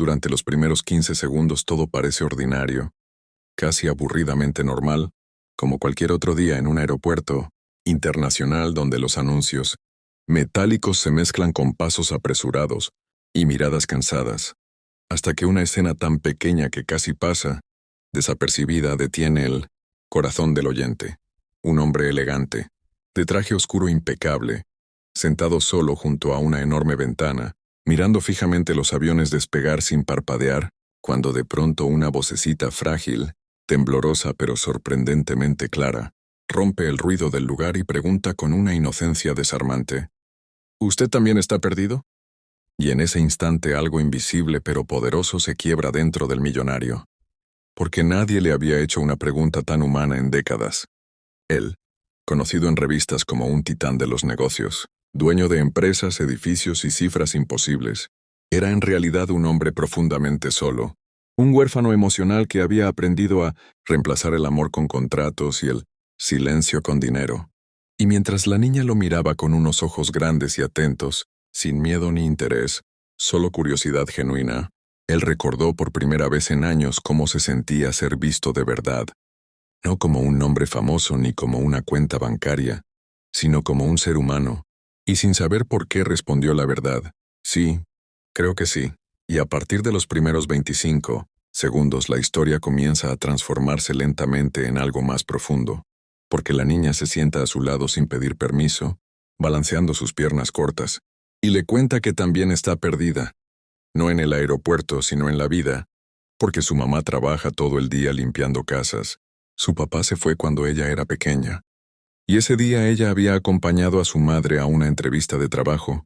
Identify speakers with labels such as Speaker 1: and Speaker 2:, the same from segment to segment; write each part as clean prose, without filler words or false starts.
Speaker 1: Durante los primeros 15 segundos todo parece ordinario, casi aburridamente normal, como cualquier otro día en un aeropuerto internacional donde los anuncios metálicos se mezclan con pasos apresurados y miradas cansadas, hasta que una escena tan pequeña que casi pasa desapercibida detiene el corazón del oyente. Un hombre elegante, de traje oscuro impecable, sentado solo junto a una enorme ventana, mirando fijamente los aviones despegar sin parpadear, cuando de pronto una vocecita frágil, temblorosa pero sorprendentemente clara, rompe el ruido del lugar y pregunta con una inocencia desarmante: ¿Usted también está perdido? Y en ese instante algo invisible pero poderoso se quiebra dentro del millonario, porque nadie le había hecho una pregunta tan humana en décadas. Él, conocido en revistas como un titán de los negocios, dueño de empresas, edificios y cifras imposibles, era en realidad un hombre profundamente solo, un huérfano emocional que había aprendido a reemplazar el amor con contratos y el silencio con dinero. Y mientras la niña lo miraba con unos ojos grandes y atentos, sin miedo ni interés, solo curiosidad genuina, él recordó por primera vez en años cómo se sentía ser visto de verdad, no como un nombre famoso ni como una cuenta bancaria, sino como un ser humano, y sin saber por qué respondió la verdad: sí, creo que sí. Y a partir de los primeros 25 segundos la historia comienza a transformarse lentamente en algo más profundo, porque la niña se sienta a su lado sin pedir permiso, balanceando sus piernas cortas, y le cuenta que también está perdida, no en el aeropuerto sino en la vida, porque su mamá trabaja todo el día limpiando casas. Su papá se fue cuando ella era pequeña, y ese día ella había acompañado a su madre a una entrevista de trabajo,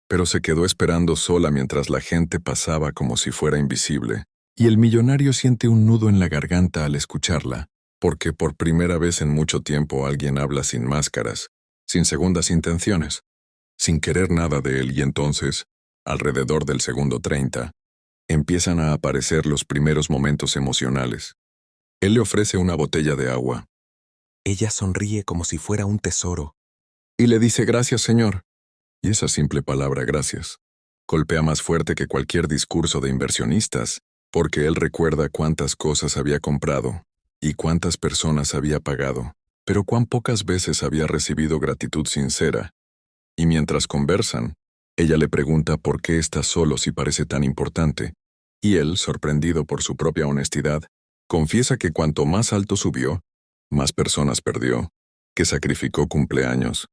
Speaker 1: pero se quedó esperando sola mientras la gente pasaba como si fuera invisible, y el millonario siente un nudo en la garganta al escucharla, porque por primera vez en mucho tiempo alguien habla sin máscaras, sin segundas intenciones, sin querer nada de él, y entonces, alrededor del segundo 30, empiezan a aparecer los primeros momentos emocionales. Él le ofrece una botella de agua.
Speaker 2: Ella sonríe como si fuera un tesoro.
Speaker 1: Y le dice: gracias, señor. Y esa simple palabra gracias golpea más fuerte que cualquier discurso de inversionistas, porque él recuerda cuántas cosas había comprado y cuántas personas había pagado, pero cuán pocas veces había recibido gratitud sincera. Y mientras conversan, ella le pregunta por qué está solo si parece tan importante, y él, sorprendido por su propia honestidad, confiesa que cuanto más alto subió, más personas perdió, que sacrificó cumpleaños,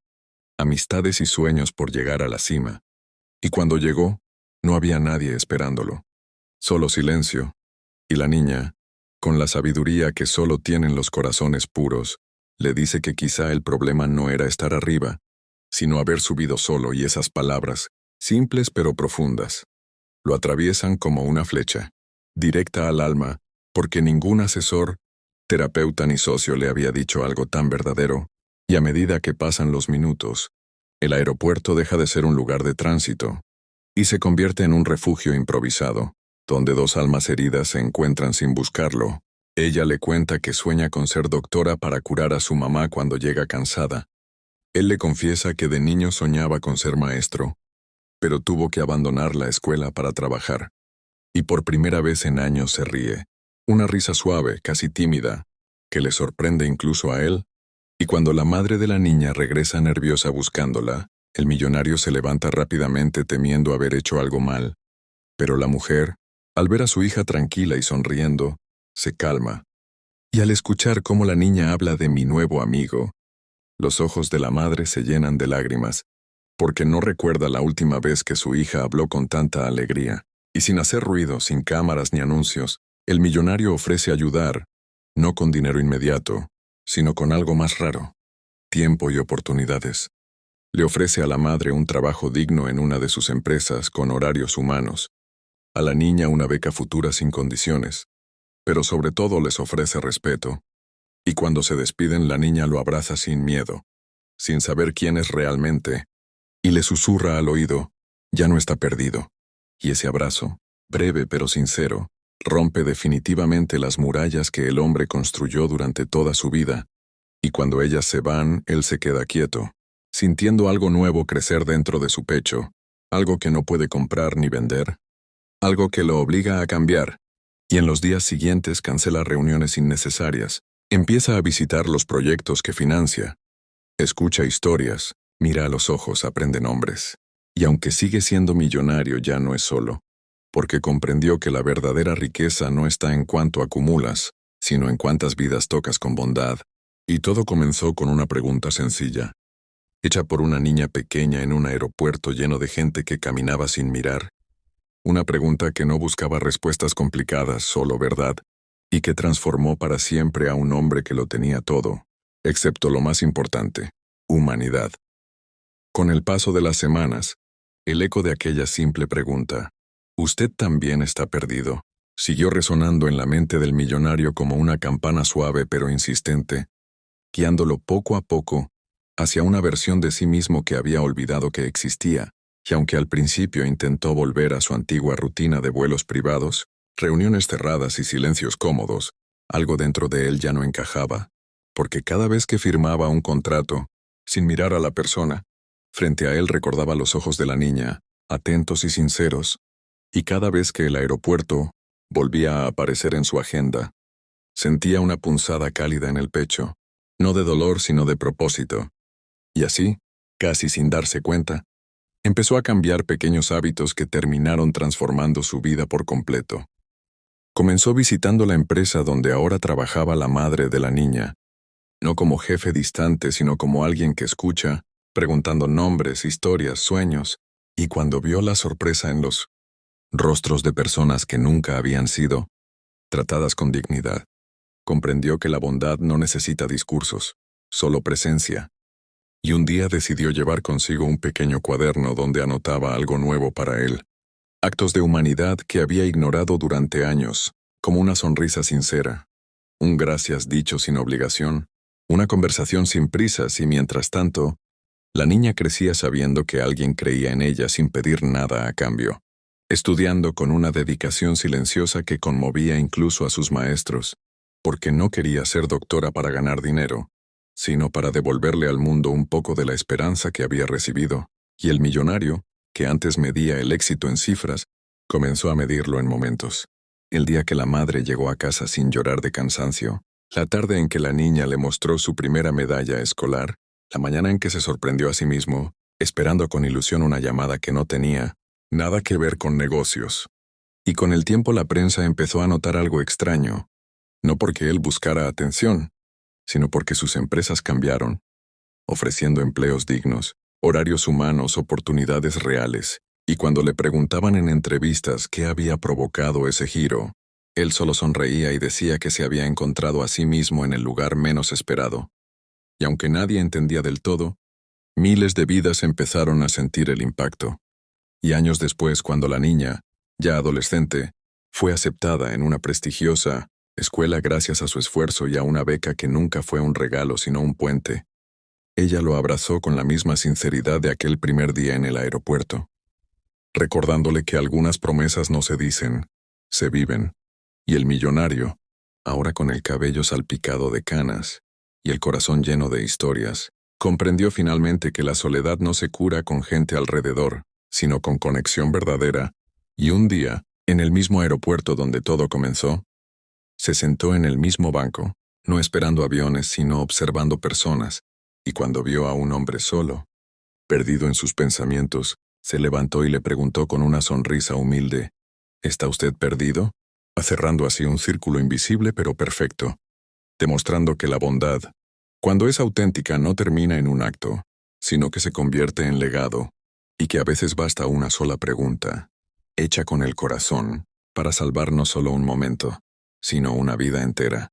Speaker 1: amistades y sueños por llegar a la cima. Y cuando llegó, no había nadie esperándolo. Solo silencio. Y la niña, con la sabiduría que solo tienen los corazones puros, le dice que quizá el problema no era estar arriba, sino haber subido solo, y esas palabras, simples pero profundas, lo atraviesan como una flecha, directa al alma, porque ningún asesor, terapeuta ni socio le había dicho algo tan verdadero, y a medida que pasan los minutos, el aeropuerto deja de ser un lugar de tránsito y se convierte en un refugio improvisado, donde dos almas heridas se encuentran sin buscarlo. Ella le cuenta que sueña con ser doctora para curar a su mamá cuando llega cansada. Él le confiesa que de niño soñaba con ser maestro, pero tuvo que abandonar la escuela para trabajar. Y por primera vez en años se ríe, una risa suave, casi tímida, que le sorprende incluso a él. Y cuando la madre de la niña regresa nerviosa buscándola, el millonario se levanta rápidamente temiendo haber hecho algo mal. Pero la mujer, al ver a su hija tranquila y sonriendo, se calma. Y al escuchar cómo la niña habla de mi nuevo amigo, los ojos de la madre se llenan de lágrimas, porque no recuerda la última vez que su hija habló con tanta alegría. Y sin hacer ruido, sin cámaras ni anuncios, el millonario ofrece ayudar, no con dinero inmediato, sino con algo más raro: tiempo y oportunidades. Le ofrece a la madre un trabajo digno en una de sus empresas con horarios humanos, a la niña una beca futura sin condiciones, pero sobre todo les ofrece respeto. Y cuando se despiden, la niña lo abraza sin miedo, sin saber quién es realmente, y le susurra al oído: ya no está perdido. Y ese abrazo, breve pero sincero, rompe definitivamente las murallas que el hombre construyó durante toda su vida. Y cuando ellas se van, él se queda quieto, sintiendo algo nuevo crecer dentro de su pecho, algo que no puede comprar ni vender, algo que lo obliga a cambiar, y en los días siguientes cancela reuniones innecesarias, empieza a visitar los proyectos que financia, escucha historias, mira a los ojos, aprende nombres. Y aunque sigue siendo millonario, ya no es solo, porque comprendió que la verdadera riqueza no está en cuánto acumulas, sino en cuántas vidas tocas con bondad. Y todo comenzó con una pregunta sencilla, hecha por una niña pequeña en un aeropuerto lleno de gente que caminaba sin mirar. Una pregunta que no buscaba respuestas complicadas, solo verdad, y que transformó para siempre a un hombre que lo tenía todo, excepto lo más importante, humanidad. Con el paso de las semanas, el eco de aquella simple pregunta, ¿usted también está perdido?, siguió resonando en la mente del millonario como una campana suave pero insistente, guiándolo poco a poco hacia una versión de sí mismo que había olvidado que existía, y aunque al principio intentó volver a su antigua rutina de vuelos privados, reuniones cerradas y silencios cómodos, algo dentro de él ya no encajaba, porque cada vez que firmaba un contrato, sin mirar a la persona, frente a él recordaba los ojos de la niña, atentos y sinceros, y cada vez que el aeropuerto volvía a aparecer en su agenda, sentía una punzada cálida en el pecho, no de dolor sino de propósito. Y así, casi sin darse cuenta, empezó a cambiar pequeños hábitos que terminaron transformando su vida por completo. Comenzó visitando la empresa donde ahora trabajaba la madre de la niña, no como jefe distante sino como alguien que escucha, preguntando nombres, historias, sueños, y cuando vio la sorpresa en los rostros de personas que nunca habían sido tratadas con dignidad, comprendió que la bondad no necesita discursos, solo presencia. Y un día decidió llevar consigo un pequeño cuaderno donde anotaba algo nuevo para él, actos de humanidad que había ignorado durante años, como una sonrisa sincera, un gracias dicho sin obligación, una conversación sin prisas y mientras tanto, la niña crecía sabiendo que alguien creía en ella sin pedir nada a cambio, estudiando con una dedicación silenciosa que conmovía incluso a sus maestros, porque no quería ser doctora para ganar dinero, sino para devolverle al mundo un poco de la esperanza que había recibido, y el millonario, que antes medía el éxito en cifras, comenzó a medirlo en momentos. El día que la madre llegó a casa sin llorar de cansancio, la tarde en que la niña le mostró su primera medalla escolar, la mañana en que se sorprendió a sí mismo, esperando con ilusión una llamada que no tenía nada que ver con negocios. Y con el tiempo la prensa empezó a notar algo extraño, no porque él buscara atención, sino porque sus empresas cambiaron, ofreciendo empleos dignos, horarios humanos, oportunidades reales, y cuando le preguntaban en entrevistas qué había provocado ese giro, él solo sonreía y decía que se había encontrado a sí mismo en el lugar menos esperado. Y aunque nadie entendía del todo, miles de vidas empezaron a sentir el impacto. Y años después, cuando la niña, ya adolescente, fue aceptada en una prestigiosa escuela gracias a su esfuerzo y a una beca que nunca fue un regalo sino un puente, ella lo abrazó con la misma sinceridad de aquel primer día en el aeropuerto, recordándole que algunas promesas no se dicen, se viven, y el millonario, ahora con el cabello salpicado de canas y el corazón lleno de historias, comprendió finalmente que la soledad no se cura con gente alrededor, sino con conexión verdadera, y un día, en el mismo aeropuerto donde todo comenzó, se sentó en el mismo banco, no esperando aviones, sino observando personas, y cuando vio a un hombre solo, perdido en sus pensamientos, se levantó y le preguntó con una sonrisa humilde, ¿está usted perdido?, cerrando así un círculo invisible pero perfecto, demostrando que la bondad, cuando es auténtica, no termina en un acto, sino que se convierte en legado, y que a veces basta una sola pregunta, hecha con el corazón, para salvar no solo un momento, sino una vida entera.